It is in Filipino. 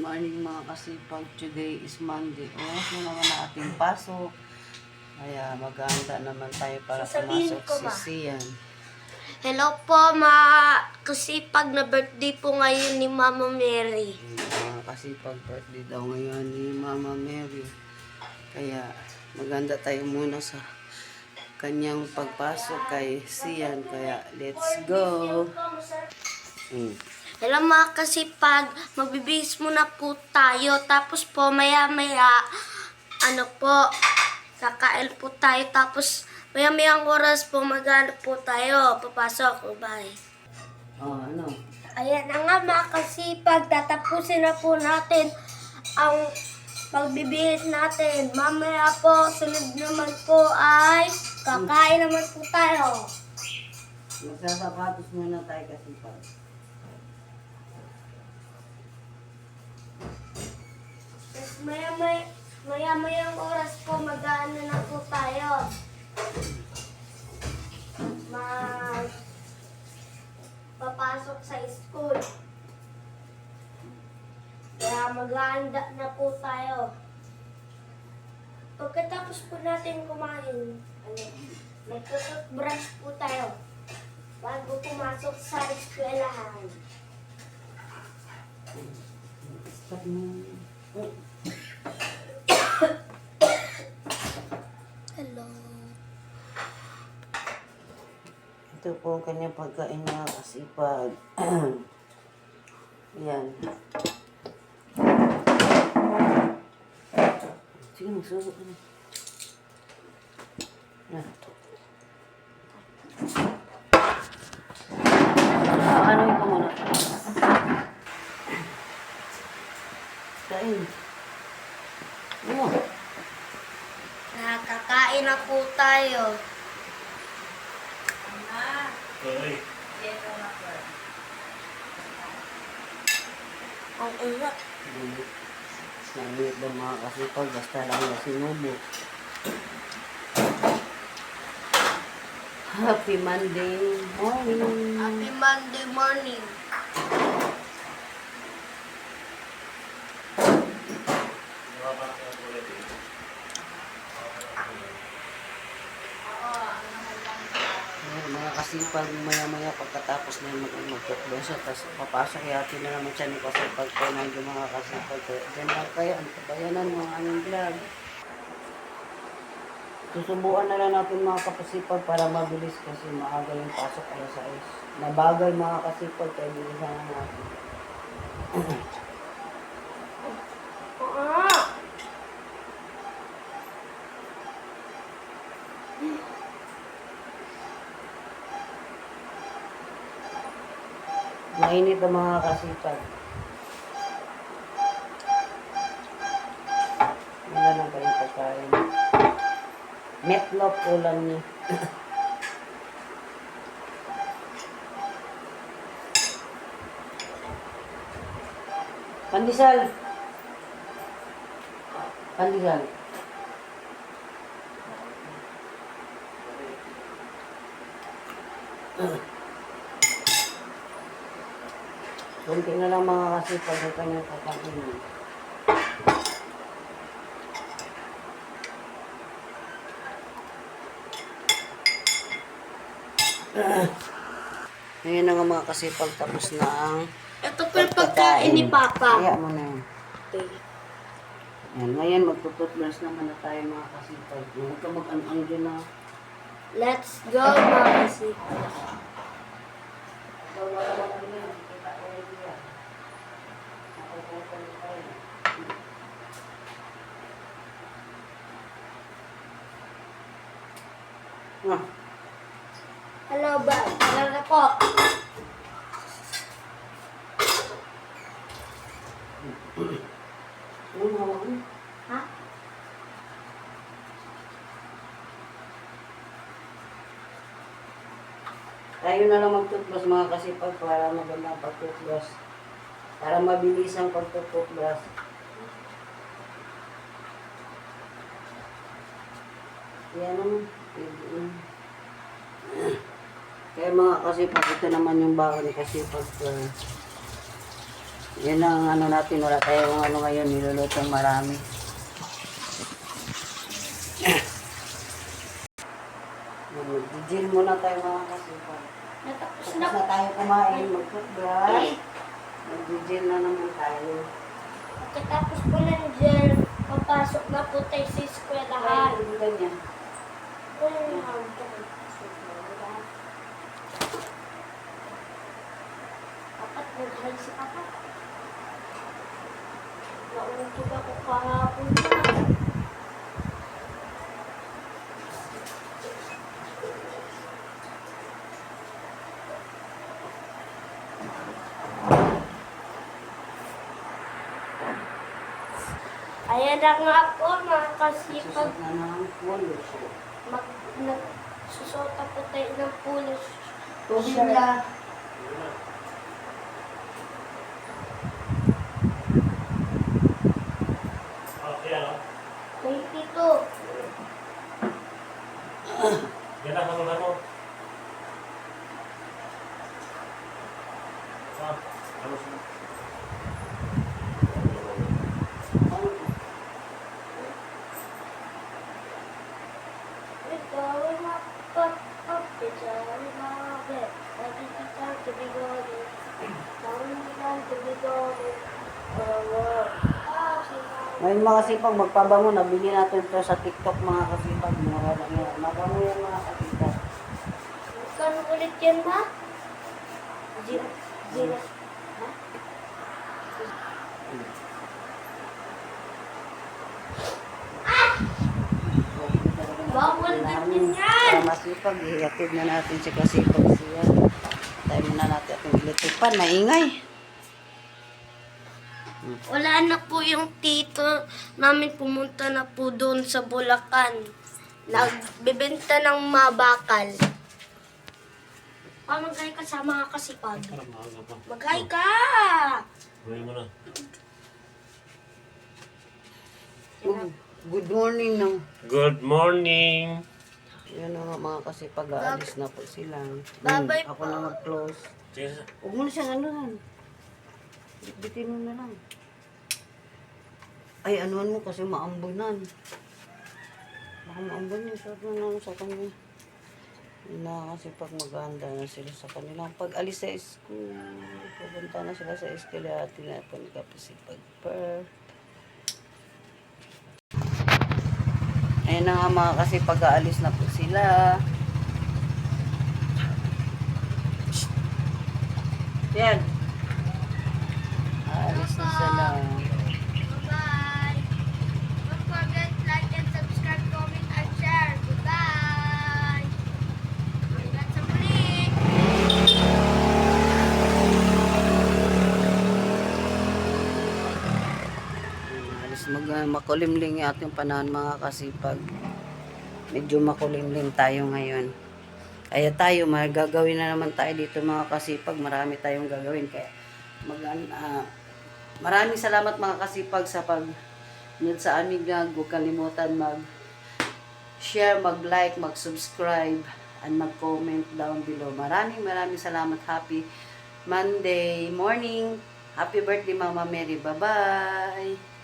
morning mga kasipag. Today is Monday. Oras na naman na ating pasok. Kaya maghahanda naman tayo para pumasok si Sian. Hello po kasipag na birthday po ngayon ni Mama Mary. Mga kasipag birthday daw ngayon ni Mama Mary. Kaya maghanda tayo muna sa kanyang pagpasok kay Sian. Kaya let's go! Hello mga kasipag, magbibihis muna po tayo. Tapos po maya-maya, kakain po tayo. Tapos maya-mayang oras po maghanap po tayo. Papasok, bye. Ano? Ayan na nga mga kasipag, tatapusin na po natin ang pagbibihis natin. Mamaya po, sunod naman po ay kakain naman po tayo. Magsasapatos muna tayo kasipag. Maya-mayang oras po mag-aano na po tayo. Papasok sa school. Kaya maghahanda na po tayo. Pagkatapos po natin kumain, magtututbrush po tayo bago pumasok sa eskwelahan. Stop mo. Hello. Ito po ang kanyang pagkain na kasipag. Yan. Sige, magsusok ka na. Yan. Ano ito muna? Kain. Ano? Nakakain na po tayo. Ang ulat. Nangit ng mga kasipag, basta lang na sinubo. Happy Monday morning. Happy Monday morning. Mga kasipag, maya-maya pagkatapos na mag-tuklo siya, tapos papasok yatin na naman siya ni kasipag ko na yung mga kasipag. Diyan lang kayo, ang kabayanan mo ang aming vlog. Susubuan na lang natin mga kapasipag para mabilis kasi maaga yung pasok alas 6. Nabagay mga kasipag, kaya bilisan na natin. Mainit ang mga kasipag. Wala lang kayong pagkain. Meatloaf ulam niya. Pandesal. Pandesal. Kunti na lang mga kasipag sa kanyang kakainin. Ngayon na nga mga kasipag, tapos na ang Ito po yung pagkain ni Papa. Kaya mo na yun. Okay. Yan, ngayon magtututbrush naman na tayo mga kasipag. Huwag ka mag-ang dyan na. Let's go mga kasipag. Hello ba? Hello na po. Ha? Tayo na lang magtutbrush mga kasipag para maganda ang pagtutbrush. Para mabilis ang pagtutbrush. Yan naman. Kaya mga kasipag, ito naman yung baon kasi pag Yan ang ano natin, wala tayong ano ngayon, nilulutong marami. Mag-gel muna tayo mga kasipag. Natapos Tapos na na tayo kumain, mag-toothbrush. Mag-gel na naman tayo. Pagkatapos po ng gel, papasok na po tayo sa eskwelahan. Ay, ganyan. Dapat nag-high si Papa. Nauntog ako kahapon. Ayan na nga po mga kasipag. Susot na ng pulo. Susota po tayo ng pulos. Tubig na. Okay, ano? 22. Yan ang ano mo. Ano siya? Ngayon mga kasipag, magpabango. Nabili natin ito sa TikTok mga kasipag. Mura lang yan. Mabango yan mga kasipag. Kano ulit yan ba? Zero. Zero. Ha? Bawal din yan! Para masipag, ihatid na natin si kasipag siya. Tayo muna natin itong ilitupan. Maingay. Wala na po yung tito namin, pumunta na po doon sa Bulacan. Nagbebenta ng mabakal. Maghay ka sa mga kasipag. Parang maaga pa. Maghay ka! Gawin mo na. Good morning no. Good morning! Yan na nga mga kasipag, aalis na po sila. Bye-bye Ako na mag-close. Sige, Huwag mo na siyang anuhan. Bitin mo na lang. Ay, anuhan mo kasi maambunan. Baka maambunan sa lang sa kanya. Na kasi pag maganda na sila sa kanilang pag-alis sa school, pupunta na sila sa school at tinapon ka pa si Pagper. Ayun na nga mga kasi pag-aalis na po sila. Yan. Aalis na sila. Bye-bye! Don't forget, like and subscribe, comment, and share. Goodbye! Hanggang sa muli! Alis makulimlim yung ating panahon mga kasipag. Medyo makulimlim tayo ngayon. Kaya tayo, magagawin na naman tayo dito mga kasipag. Marami tayong gagawin. Kaya maraming salamat mga kasipag sa pag-nood sa aming vlog. Huwag kalimutan mag-share, mag-like, mag-subscribe, and mag-comment down below. Maraming salamat. Happy Monday morning. Happy birthday Mama Mary. Bye-bye.